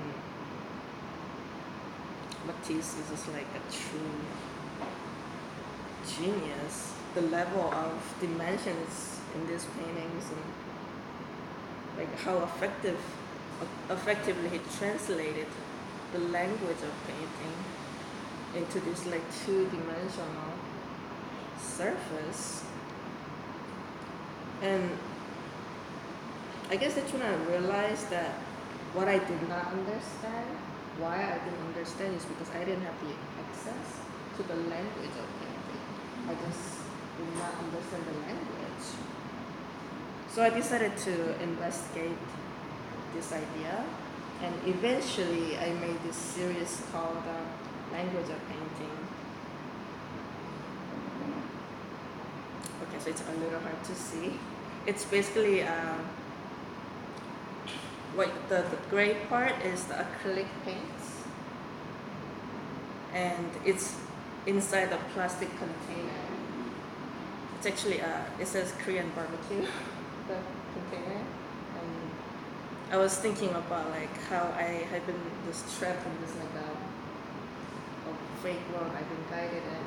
Matisse is just like a true genius. The level of dimensions in these paintings and like how effectively he translated the language of painting into this like two-dimensional surface. And I guess that's when I realized that what I did not understand, why I didn't understand, is because I didn't have the access to the language of painting. I just did not understand the language. So I decided to investigate this idea, and eventually I made this series called Language of Painting. Okay, so it's a little hard to see. It's basically what the gray part is the acrylic paints, and it's inside a plastic container. It's actually it says Korean barbecue, the container, and I was thinking about like how I had been just trapped in this like a fake world I've been guided in,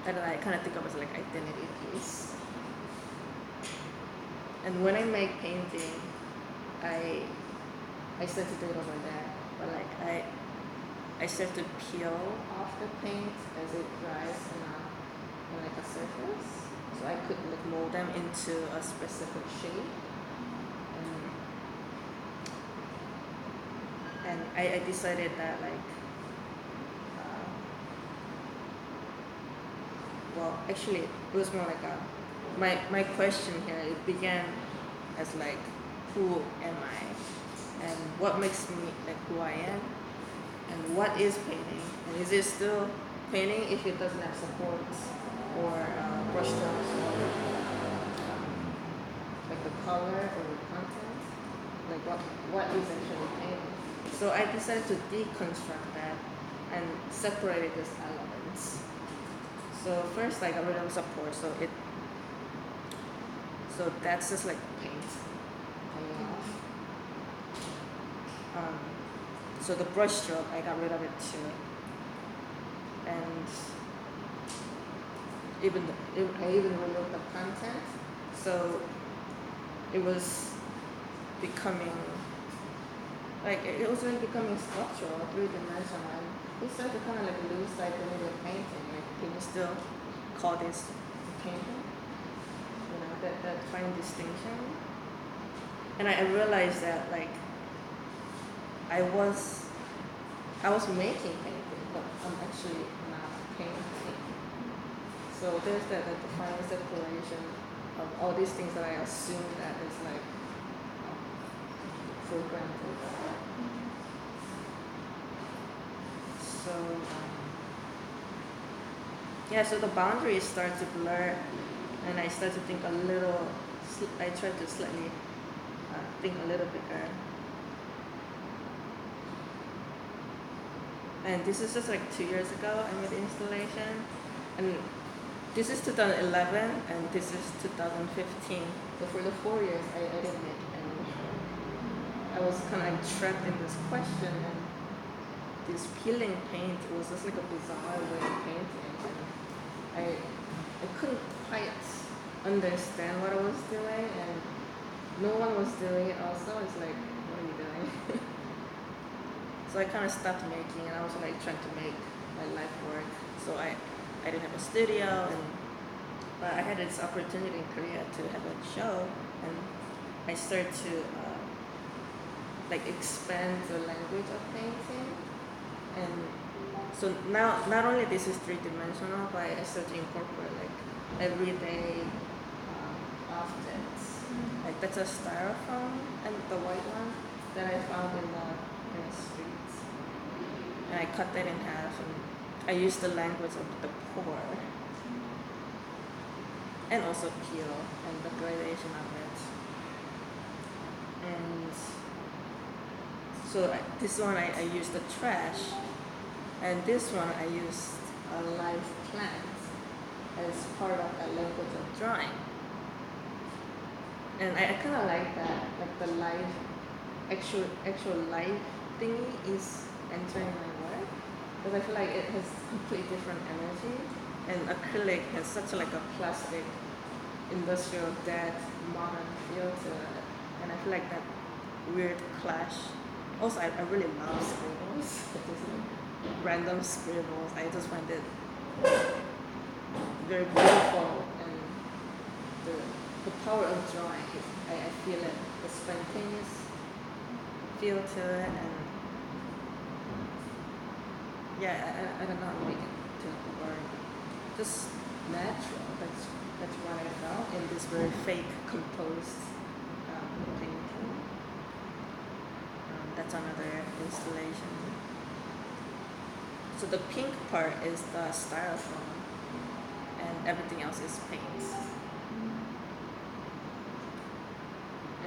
and I kind of think of it as like identity piece. And when I make painting, I start to do it over there, but like I start to peel off the paint as it dries in like a surface, so I could like mold them into a specific shape. And I decided that like, well, actually, it was more like my question here. It began as like, who am I, and what makes me like who I am, and what is painting, and is it still painting if it doesn't have supports or brushstrokes or like the color or the content, like what is actually painting? So I decided to deconstruct that and separated these elements. So first I got rid of support, so that's just like paint coming off. So the brush stroke, I got rid of it too. And I even removed the content, so it was becoming like it was really becoming structural, three-dimensional. We started to kind of like lose the identity of painting. Like, can you still call this painting? You know, that fine distinction. And I realized that like I was making painting, but I'm actually not painting. So there's that defining separation of all these things that I assume that is like for granted. So yeah, so the boundaries start to blur, and I start to think a little. I try to slightly think a little bigger. And this is just like 2 years ago I made the installation, and this is 2011 and this is 2015. So for the 4 years I didn't make any. I was kind of like trapped in this question, and this peeling paint was just like a bizarre way of painting, and I couldn't quite understand what I was doing, and no one was doing it also. It's like, what are you doing? So I kind of stopped making, and I was like trying to make my life work. So I didn't have a studio, but I had this opportunity in Korea to have a show, and I started to like expand the language of painting. And so now not only this is three-dimensional, but I started to incorporate like everyday objects. Like that's a styrofoam, and the white one that I found in the streets, and I cut that in half, and I used the language of the poor. and also peel and the gradation of it. And so this one I used the trash, and this one I used a live plant as part of a language of drawing. And I kind of like that, like the live, actual live thingy is entering my work, because I feel like it has completely different energy, and acrylic has such like a plastic, industrial, dead, modern feel to it, and I feel like that weird clash. Also, I really love scribbles, just like random scribbles. I just find it very beautiful, and the power of drawing. I feel it, the spontaneous feel to it, and yeah, I don't know how to make it to a word. Just natural. That's what I felt in this very fake composed painting. That's another installation. So the pink part is the styrofoam, and everything else is paint.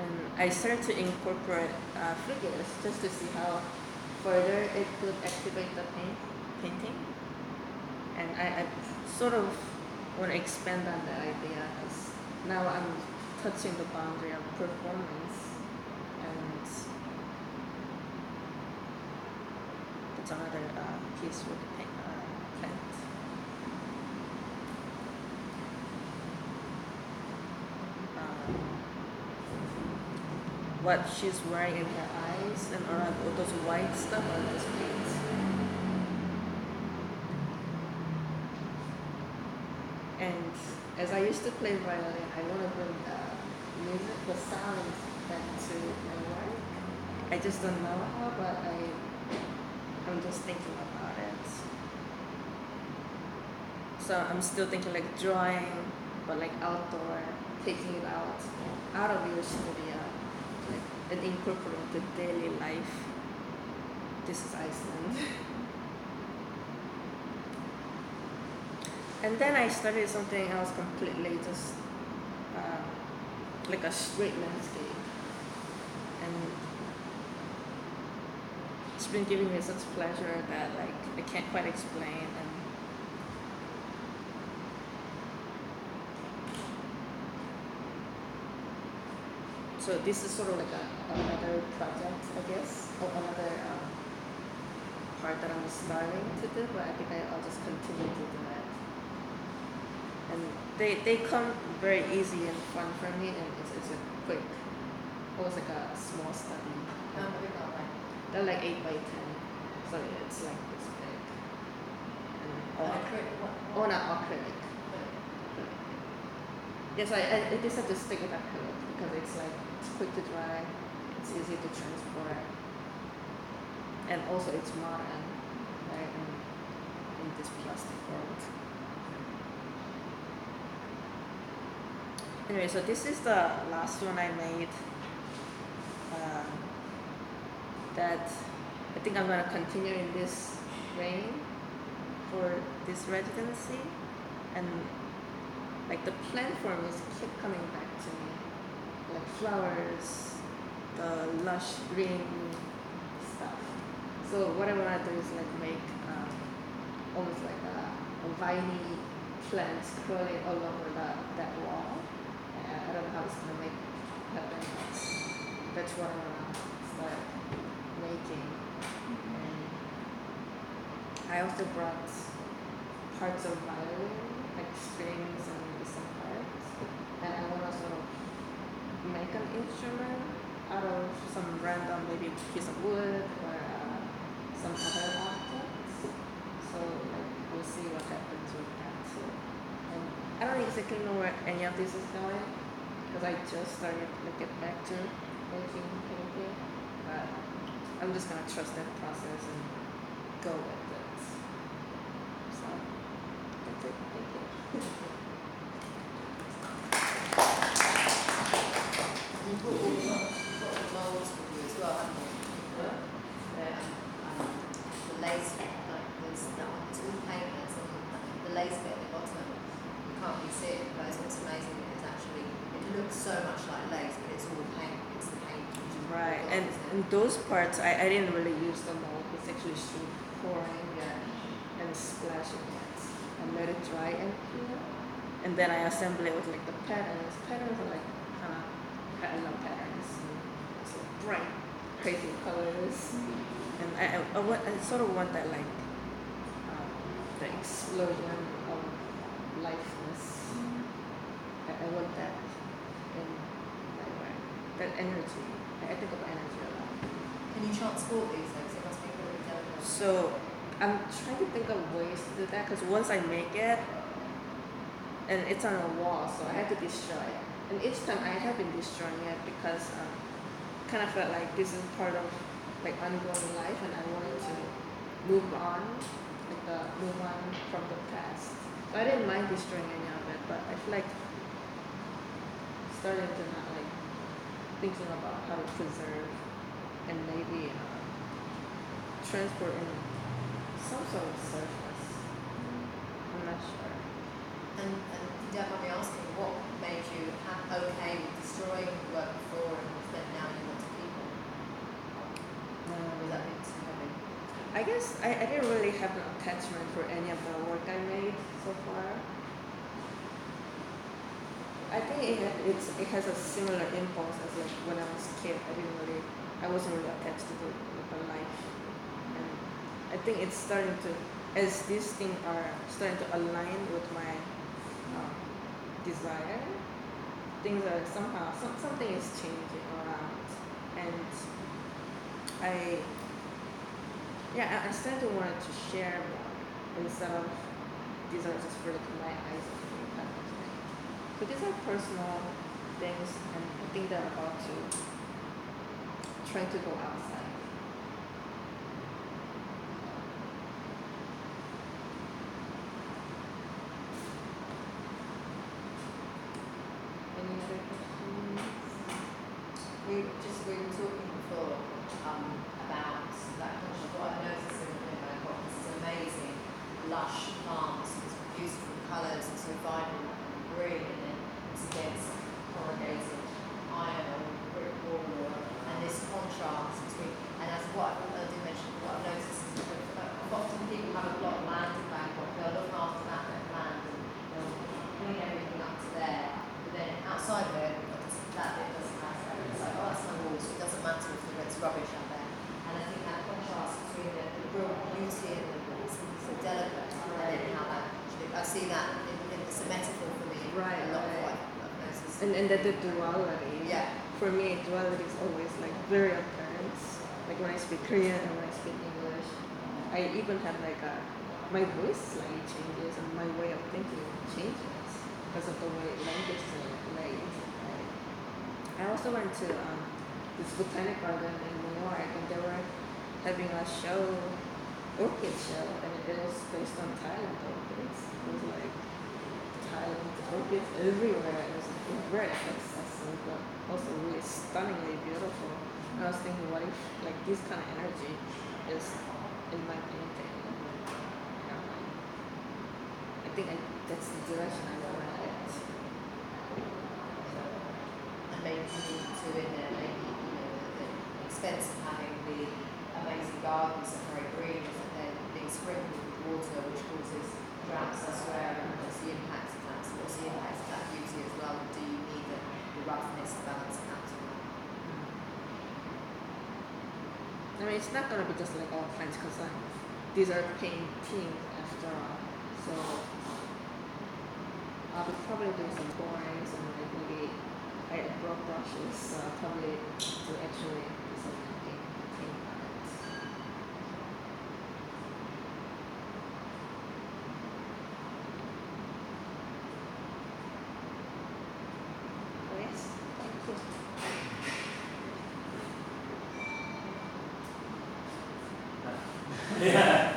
And I started to incorporate figures just to see how further it could activate the painting. And I sort of want to expand on that idea, because now I'm touching the boundary of performance, and it's another piece with the plant. What she's wearing in her eyes and around all those white stuff are just paint. And as I used to play violin, I want to bring the music, the sound back to my work. I just don't know how, but I'm just thinking about it. So I'm still thinking like drawing, but like outdoor, taking it out of your studio, like, and incorporating the daily life. This is Iceland. And then I studied something else completely, just like a straight landscape. And it's been giving me such pleasure that like I can't quite explain. And so this is sort of like another project, I guess, or another part that I'm starting to do, but I think I'll just continue to do it. And they come very easy and fun for me, and it's a quick, almost like a small study. Big are they? They're like 8 by 10, so it's like this big. And What? oh, not acrylic. Yes, I just have to stick with acrylic because it's like it's quick to dry, it's easy to transport, and also it's modern, right? In this plastic world. Anyway, so this is the last one I made. That I think I'm gonna continue in this vein for this residency, and like the plant forms keep coming back to me, like flowers, the lush green stuff. So what I wanna do is like make almost like a viney plant curling all over that wall. I don't know how it's gonna make happen. That's what I wanna start making. And I also brought parts of violin, like strings and some parts, and I wanna sort of make an instrument out of some random maybe piece of wood or some other objects. So like we'll see what happens with that too. And I don't exactly know where any of this is going, because I just started to get back to making painting, but I'm just gonna trust that process and go with it. So that's it. Thank you. You put all the molds with you as well, haven't you? The lace, like there's that one, it's all paint, there's the lace bit at the bottom. You can't really see it, but it's also made looks so much like lace, but it's all paint. It's the paint. Which is Right, really and, good, isn't and it? those parts I didn't really use the mold. It's actually just pouring and splashing it and let it dry and clean. And then I assemble it with like the patterns. Patterns are like kind of I love patterns. It's like bright, crazy colors, and I sort of want that like the explosion of lightness. I want that in my work. That energy. I think of energy a lot. Can you transport these things? It must be really delicate. So I'm trying to think of ways to do that because once I make it, and it's on a wall, so I had to destroy it. And each time I have been destroying it because kind of felt like this is part of like ongoing life, and I wanted to move on, move on from the past. So I didn't mind destroying any of it, but I feel like starting to not like thinking about how to preserve and maybe transport in some sort of surface. I'm not sure. And if you don't mind me asking, what made you okay with destroying the work before and then now you want to keep it? Was that being too heavy? I guess I didn't really have an attachment for any of the work I made so far. I think it has a similar impulse as like when I was a kid. I wasn't really attached to the life, and I think it's starting to, as these things are starting to align with my desire. Things are somehow something is changing around, and I started to want to share more instead of these are just for like my eyes only kind of thing. So these are personal things, and I think they're about to try to go outside. Any other questions? We were talking before about that culture. What I've noticed in Bangkok is this amazing, lush plants with beautiful colours and so vibrant and green, and then it's against corrugated iron or brick wall, and this contrast between. And as what I did mention, what I've noticed is that often people have a lot of land in Bangkok. They'll look after that bit of land and they'll bring everything up to there. But then outside of it, that bit doesn't matter. It's like, oh, that's my wall, so it doesn't matter if there's rubbish out there. And I think that contrast between the real beauty and something so delicate, and then how that, I see that in it's a metaphor for me. Right, A lot of right. what I've noticed. And that the duality. Yeah. For me, duality is always like very apparent. Like when I speak Korean and when I speak English, I even have like my voice slightly changes and my way of thinking changes because of the way language is laid. Right? I also went to this botanic garden in New York, and they were having a show, orchid show, and it was based on Thailand orchids. It was like Thailand orchids everywhere. It was very accessible, but also really stunningly beautiful. And I was thinking, what if like this kind of energy is in my painting? I think that's the direction I want to head. And maybe putting two in there, maybe the expense of having the amazing gardens that are very green is that they're being sprinkled with water, which causes droughts elsewhere, and what's the impact of that? So what's the impact of that beauty as well? Do you need the roughness to balance it out? I mean, it's not gonna be just like all plants because these are painting after all. So I'll be probably doing some borings and like maybe I broke brushes, probably to actually do some paint on it. Oh yes, thank you. Yeah.